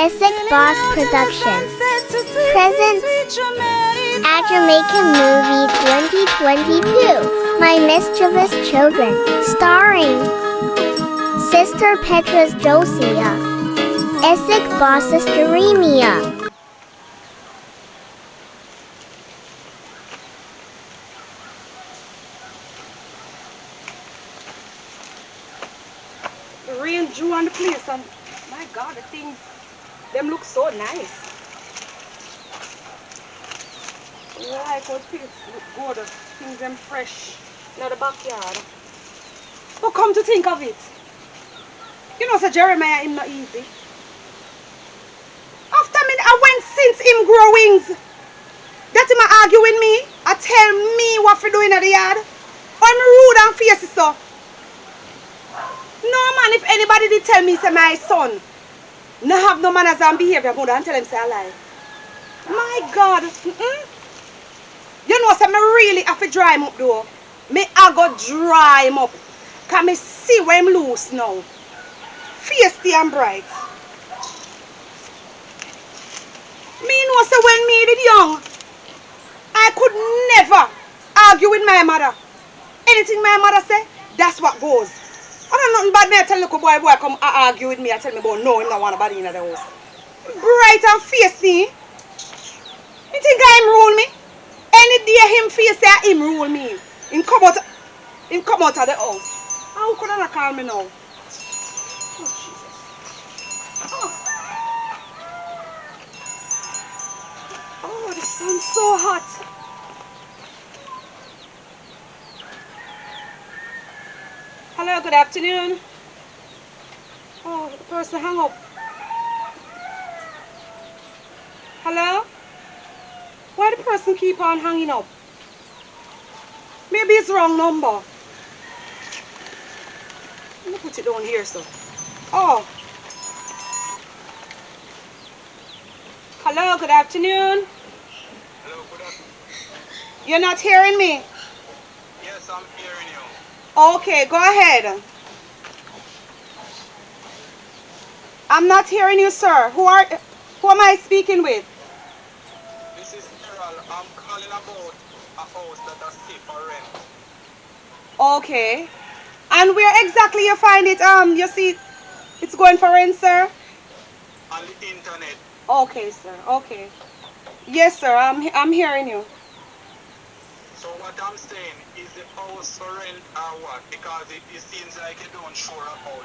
Essex Boss Productions presents a Jamaican Movie 2022, My Mischievous Children, starring Sister Petra's Josiah, Essex Boss's Jeremia. The rain drew on the place and my God, the things, them look so nice. Like how things look good, things them fresh in the backyard. But come to think of it, you know, so Jeremiah him not easy. After me, I went since him growings. That him a argue with me, I tell me what for doing at the yard. I'm rude and fierce so. No man, if anybody did tell me say my son no have no manners and behavior, go and tell him say I lie. My God. You know, say me really have to dry him up though. Me I go dry him up. Cause me see where him loose now. Feisty and bright. Me know say when me did young, I could never argue with my mother. Anything my mother say, that's what goes. I don't know nothing bad me I tell little boy come argue with me and tell me about no, him not want nobody in the house. Bright and feisty. You think I him rule me? Any day him face say him rule me. Him come out of the house. How could I not call me now? Oh Jesus. Oh, the sun's so hot. Hello, good afternoon. Oh, the person hung up. Hello? Why the person keep on hanging up? Maybe it's the wrong number. Let me put it down here, so. Oh. Hello, good afternoon. Hello, good afternoon. You're not hearing me? Yes, I'm hearing you. Okay, go ahead. I'm not hearing you, sir. Who am I speaking with? This is Gerald. I'm calling about a house that I stay for rent. Okay. And where exactly you find it? You see it's going for rent, sir? On the internet. Okay, sir. Okay. Yes, sir. I'm hearing you. So what I'm saying is the house for rent or what? Because it seems like you don't sure about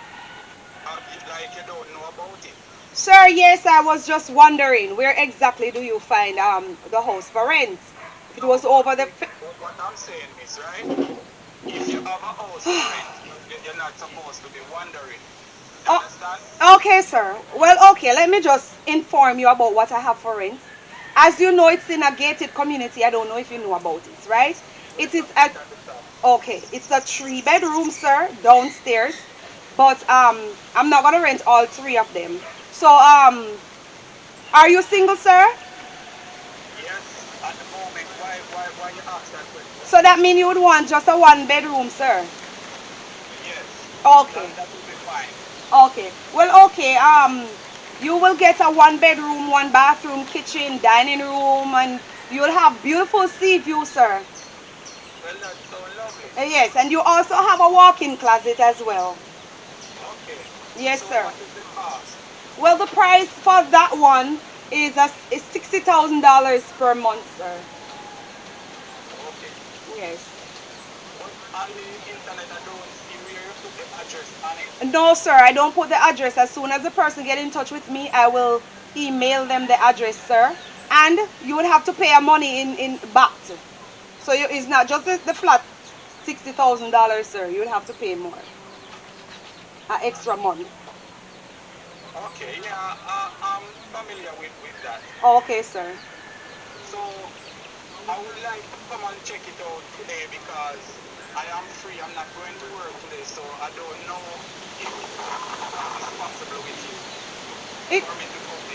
like you don't know about it. Sir, yes, I was just wondering, where exactly do you find the house for rent? It was over the... What I'm saying is, right? If you have a house for rent, you're not supposed to be wondering. You understand? Okay, sir. Well, okay, let me just inform you about what I have for rent. As you know, it's in a gated community. I don't know if you know about it, right? It is a... Okay, it's a 3-bedroom, sir, downstairs. But I'm not gonna rent all 3 of them. So are you single, sir? Yes, at the moment. Why you ask that question? So that means you would want just a 1-bedroom, sir? Yes. Okay. That will be fine. Okay. Well, okay. You will get a 1-bedroom, 1-bathroom, kitchen, dining room, and you'll have beautiful sea view, sir. Well, that's so lovely. Yes, and you also have a walk-in closet as well. Okay. Yes, So sir. what is the cost? Well, the price for that one is $60,000 per month, sir. Okay. Yes. But on the internet, I don't see where you put the address on it. No, sir, I don't put the address. As soon as the person get in touch with me, I will email them the address, sir. And you would have to pay a money in back. So it's not just the flat $60,000, sir. You would have to pay more. An extra month. Okay, yeah, I'm familiar with that. Okay, sir. So I would like to come and check it out today because I am free. I'm not going to work today, so I don't know if it's possible with you.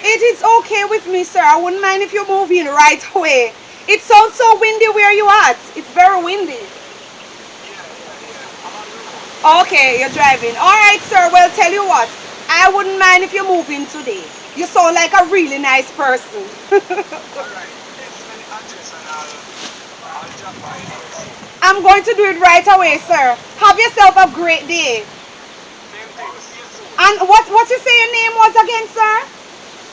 It is okay with me, sir. I wouldn't mind if you're moving right away. It sounds so windy where you at. It's very windy. Yeah. I'm on the road. Okay, you're driving. All right, sir. Well, tell you what. I wouldn't mind if you're moving today. You sound like a really nice person. Alright, text me the address and I'll drop by there soon. I'm going to do it right away, sir. Have yourself a great day. Same to you. See you soon. And what you say your name was again, sir?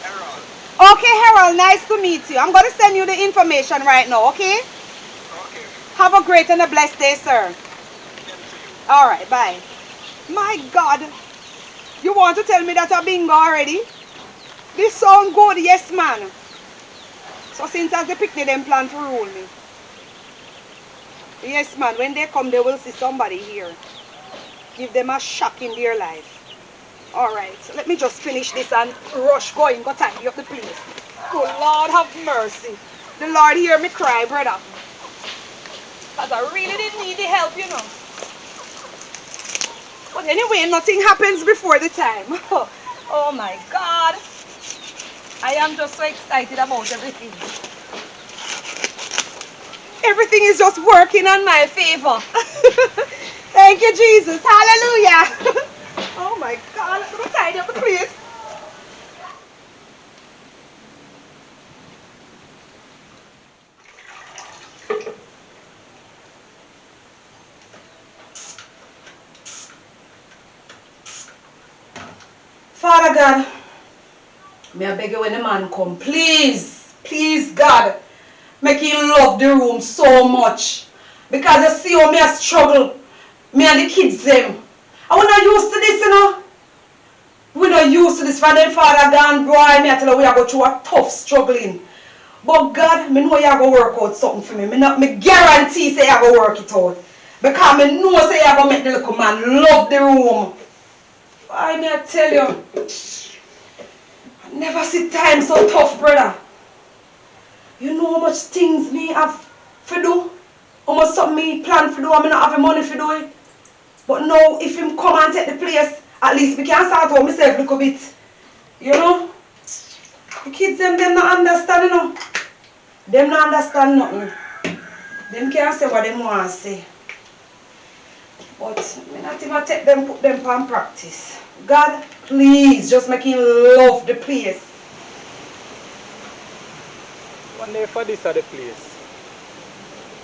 Errol. Okay, Harold, nice to meet you. I'm going to send you the information right now, okay? Okay. Have a great and a blessed day, sir. Same to you. All right, bye. My God. You want to tell me that a bingo already? This sound good, yes, man. So since as the picnic, them plan to rule me. Yes, man, when they come, they will see somebody here. Give them a shock in their life. All right, so let me just finish this and rush going, go tidy up the place. Oh, Lord have mercy. The Lord hear me cry, brother. Because I really didn't need the help, you know. But anyway, nothing happens before the time. Oh my God. I am just so excited about everything. Everything is just working on my favor. Thank you, Jesus. Hallelujah. Oh my God. I'm going to tidy up the place. Father God, may I beg you when the man come, please, please God, make him love the room so much. Because you see how me I struggle, me and the kids them. And we're not used to this, you know. We're not used to this. For them father gone, boy, me I tell you we are going through a tough struggling. But God, me know you are going to work out something for me. Me guarantee say you are going to work it out. Because me know say you are going to make the little man love the room. Why me I tell you, I never see time so tough, brother. You know how much things me have to do? How much something me plan to do and me not have the money to do it? But now, if him come and take the place, at least we can start out myself a little bit. You know? The kids, them not understand, you know? Them not understand nothing. Them can't say what they want to say. But me not even take them, put them on practice. God, please, just make him love the place. One day for this at the place.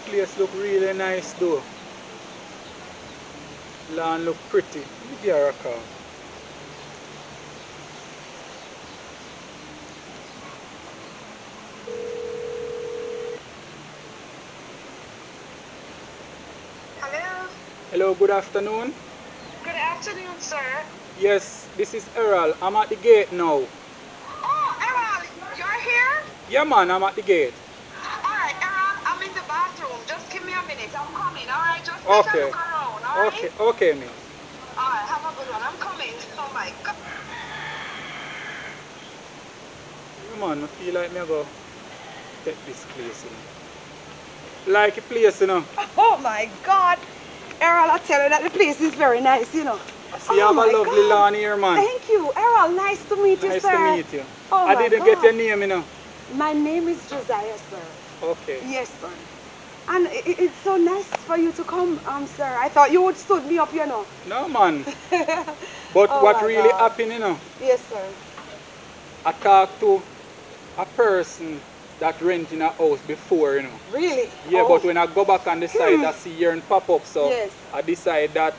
The place look really nice though. Lawn look pretty. Let me get her a car. Hello. Hello, good afternoon. Good afternoon, sir. Yes, this is Errol. I'm at the gate now. Oh, Errol, you're here? Yeah man, I'm at the gate. Alright, Errol, I'm in the bathroom. Just give me a minute. I'm coming, alright? Just take Okay. a look around, alright? Okay, me. Alright, have a good one. I'm coming. Oh my God. Yeah man, I feel like me go take this place, you know. Like a place, you know. Oh my God. Errol, I tell you that the place is very nice, you know. I see you have a lovely lawn here, man. Thank you. Errol, nice to meet you, Nice sir. to meet you. Oh I my didn't God. get your name, you know. My name is Josiah, sir. Okay. Yes, sir. And it's so nice for you to come, sir. I thought you would stood me up, you know. No man. But Oh what my really God. happened, you know, Yes, sir. I talked to a person that renting a house before, you know. Really? Yeah, Oh. but when I go back on the site, I see here and pop up, so Yes. I decide that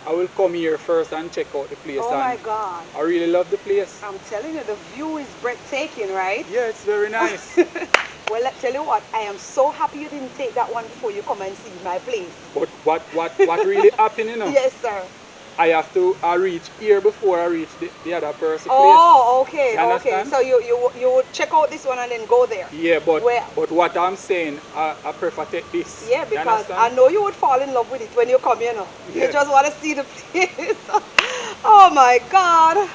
I will come here first and check out the place. Oh and my God. I really love the place. I'm telling you, the view is breathtaking, right? Yeah, it's very nice. Well, I tell you what, I am so happy you didn't take that one before you come and see my place. But what really happened, you know, Yes, sir. I have to reach here before I reach the other person's Oh, place. okay, You okay. understand? So you would check out this one and then go there. Yeah, but Where? what I'm saying, I prefer take this. Yeah, You because understand? I know you would fall in love with it when you come, you know. You Yes. just want to see the place. Oh my God.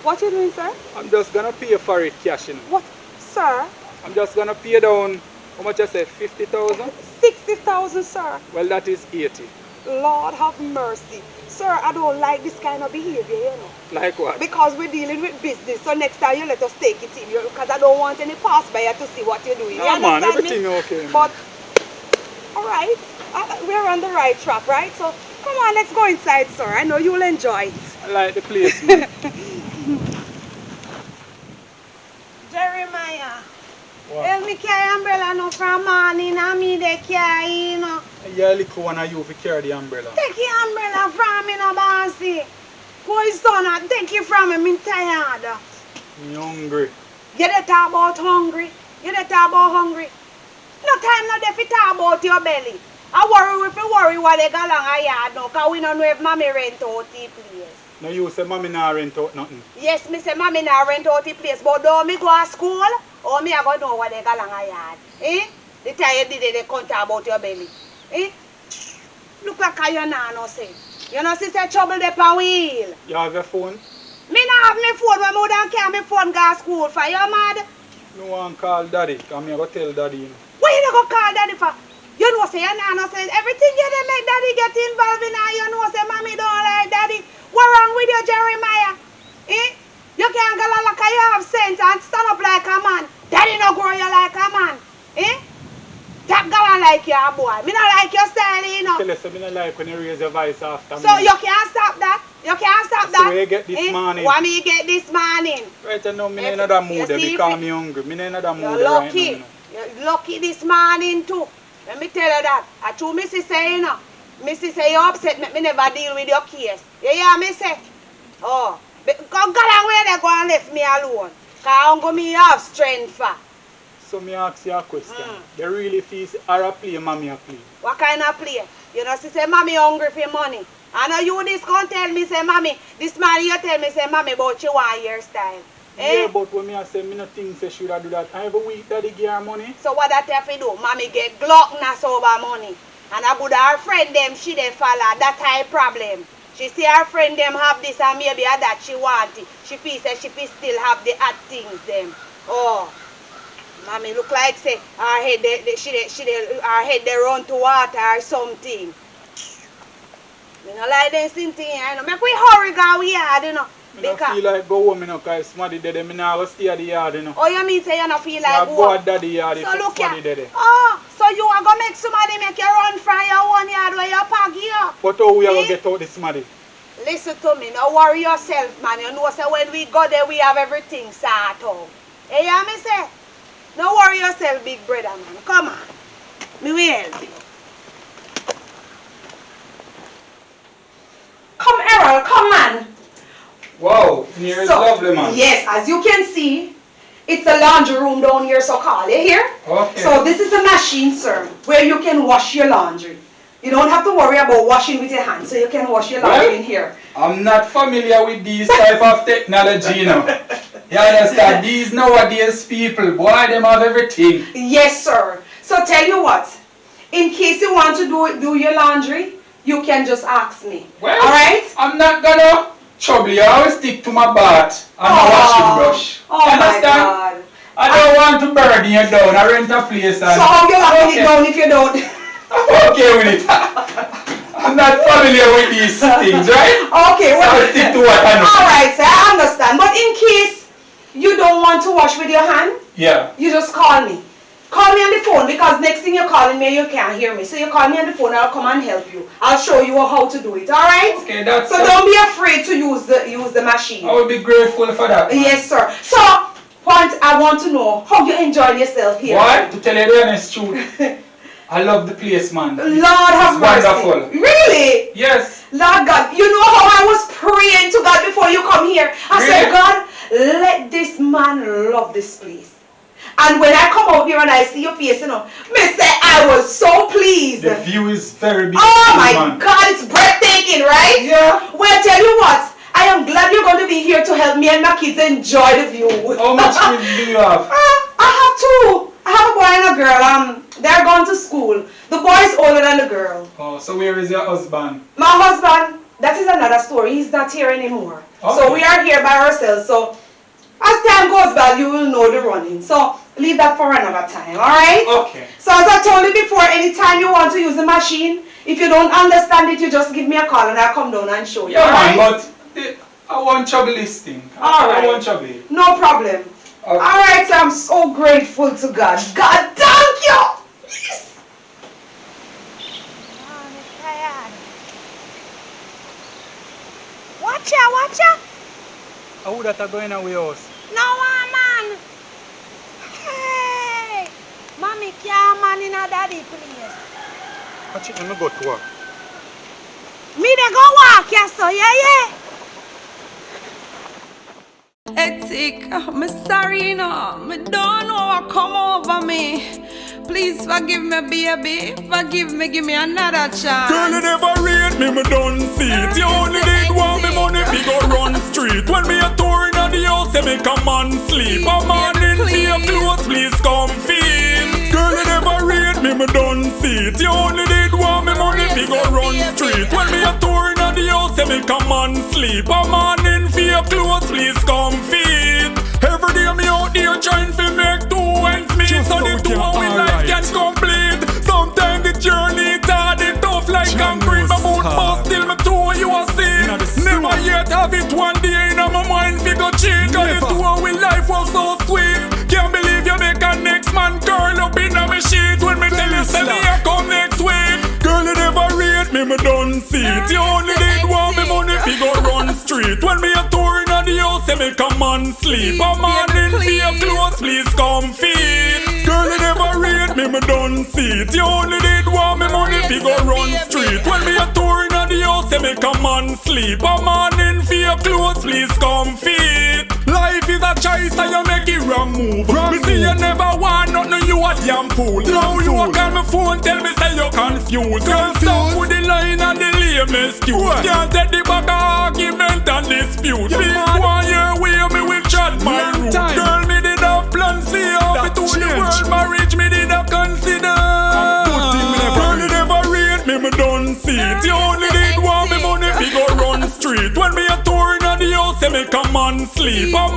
What you doing, sir? I'm just gonna pay for it cash, you know. What, sir? I'm just gonna pay down, how much I said, 50,000? 60,000, sir. Well, that is 80. Lord have mercy. Sir, I don't like this kind of behavior, you know. Like what? Because we're dealing with business, so next time you let us take it in, because I don't want any passerby to see what you're doing. No, You man, understand me? everything okay, man. But, all right, we're on the right track, right? So, come on, let's go inside, sir. I know you'll enjoy it. I like the place, man. Jeremiah. What? Help me carry umbrella no from morning and me they carry, you know. Yeah, little one of you to carry the umbrella. Take your umbrella from me, no bossy. Boy, son, take it from me, I'm tired. Me hungry. You dey talk about hungry. You dey talk about hungry. No time no dey fi talk about your belly. I worry if you worry what they got along a yard now, cause we don't know if mommy rent out the place. No, you say mommy not rent out nothing. Yes, me say mommy not rent out the place, but don't me go to school, or me I go know what they got along a yard. Eh? The time you did it, they can't talk about your belly. Eh? Look like you know say. You know, sister trouble the pan wheel. You have your phone? Me not have my phone, when I don't carry my phone go to school for. You mad? No one call daddy, because me go tell daddy. You know. Why you not go call daddy for? You know say your nana says everything you dey make daddy get involved in, and you know say mommy don't like daddy. What wrong with you, Jeremiah? Eh? You can't go like you have sense and stand up like a man. Daddy no grow you like a man. Eh? That girl like you, boy. Me not like your style, you know. Tell us, I don't like when you raise your voice after me. So you can't stop that. You can't stop that. So where you get this morning? What me get this morning? Right now, me Yes, in another mood you see because if me hungry. Me in another mood You're right lucky. now. You're lucky this morning too. Let me tell you that. I told Missy say, you know. Missy say you upset me never deal with your case. You hear me say? Oh. Because God and where they go and left me alone. Because I'm going to have strength for. So me ask you a question. They really feel or a play, mommy a play? What kind of play? You know, she say, mommy hungry for money. I know you this can't tell me, say, mommy, this man you tell me, say, mommy, but you want your style. Eh? Yeah, but when me I say, me no think say should I do that. Every week daddy give her money. So what that have to do? Mommy get gluttonous over money. And I good her friend them, she they follow. That's her problem. She see her friend them have this and maybe that she want it. She feel say she feel still have the hot things them. Oh. Mommy look like say her head her head they run to water or something. Me no like them same thing, you know. Make we hurry go we yard, you know. I don't feel like go home, you know, because somebody dead. Me now go stay at the yard, you know. Oh, you mean say you don't feel like I go at daddy yard if so look somebody here. dead. Oh, so you are going to make somebody make you run from your own yard where you park here? But how we are going Eh? to get out this somebody? Listen to me, no worry yourself, man. You know, say when we go there, we have everything sort out. You hear me say? No worry yourself, big brother, man. Come on. Me will help you. Come, Errol, come on. Wow, here is lovely, man. Yes, as you can see, it's a laundry room down here, so call you here. Okay. So this is a machine, sir, where you can wash your laundry. You don't have to worry about washing with your hands, so you can wash your laundry in here. I'm not familiar with these type of technology, you know. You understand? These nowadays people, boy, them have everything. Yes, sir. So tell you what, in case you want to do your laundry, you can just ask me. Well, all right? I'm not gonna trouble you. I always stick to my bath and my washing brush. Oh You my understand? God. I don't want to burden you down. I rent a place and So how you locking okay. it down if you don't? I'm okay with it. I'm not familiar with these things, right? Okay, So well, I stick to what I know. all right, sir, I understand. But in case you don't want to wash with your hand, Yeah. you just call me. Call me on the phone because next thing you're calling me, you can't hear me. So you call me on the phone, I'll come and help you. I'll show you how to do it, all right? Okay, that's So don't be afraid to use the machine. I would be grateful for that. Yes, sir. So, I want to know how you enjoy yourself here. What? To tell you the honest truth, I love the place, man. Lord have It's mercy. wonderful. Really? Yes. Lord God, you know how I was praying to God before you come here. I said, Really? God, let this man love this place. And when I come out here and I see your face, you know, me say I was so pleased. The view is very beautiful, Oh my man. God, it's breathtaking, right? Yeah. Well, tell you what, I am glad you're going to be here to help me and my kids enjoy the view. How much kids do you have? I have two. I have a boy and a girl. They're going to school. The boy is older than the girl. Oh, so where is your husband? My husband, that is another story. He's not here anymore. Okay. So we are here by ourselves. So as time goes by, you will know the running. So leave that for another time, all right? Okay. So as I told you before, anytime you want to use the machine, if you don't understand it, you just give me a call and I'll come down and show you. Yeah, all man, right? but I want trouble this thing. All right. I want trouble. No problem. Okay. All right, so I'm so grateful to God. God, thank you. Yes. Watch out, watch out. How that are going away house? No, man. in a daddy place. Watch it, let me go to work. Me they go walk, yes, so yeah. Etik, I'm sorry, you know. Me don't know what come over me. Please forgive me, baby. Forgive me, give me another chance. Girl, you never rate me, me don't see it. You only did want me money, we go run street. When me a tour in the house, say me come and sleep. A morning for your clothes, please come feel. Girl, you never rate me, me don't see it. You only did want me money, we go run street. When me a tour in the house, say me come and sleep. A morning for your clothes, please come feel. Every day me out there trying to make 2 ends meet. So the 2 we life can complete. Sometimes the journey hard and tough like concrete. My mood bust till me 2 you are seen. Never yet have it one day in my mind figure cheat. Cause the 2 we life was so sweet. Can't believe you make a next man curl up in a me sheet. When me tell you say me I come next week. Girl you never rate me, me don't see it. You only did want me money figure run street. When me a tour in the house, say me come and sleep. A morning for your clothes, please come feed. Girl, you never rate me, me don't see it. You only did want me money fi go run street. When me a tour in the house, say me come and sleep. A morning for your clothes, please come feed. Life is a choice and you make it wrong move. Me see you never want nothing, you a damn fool. Now you a call me phone, tell me say you confused. Girl, stop with the line and the lame excuse. Can't take the back argument and dispute. Please go on your way, me will chat my route. Girl, me did have plans, see how it to the world marriage, me did have consider. Girl, you never rate me, me don't see it. You only did want me money, we go run street. When me a tour in the house, say me come and sleep. A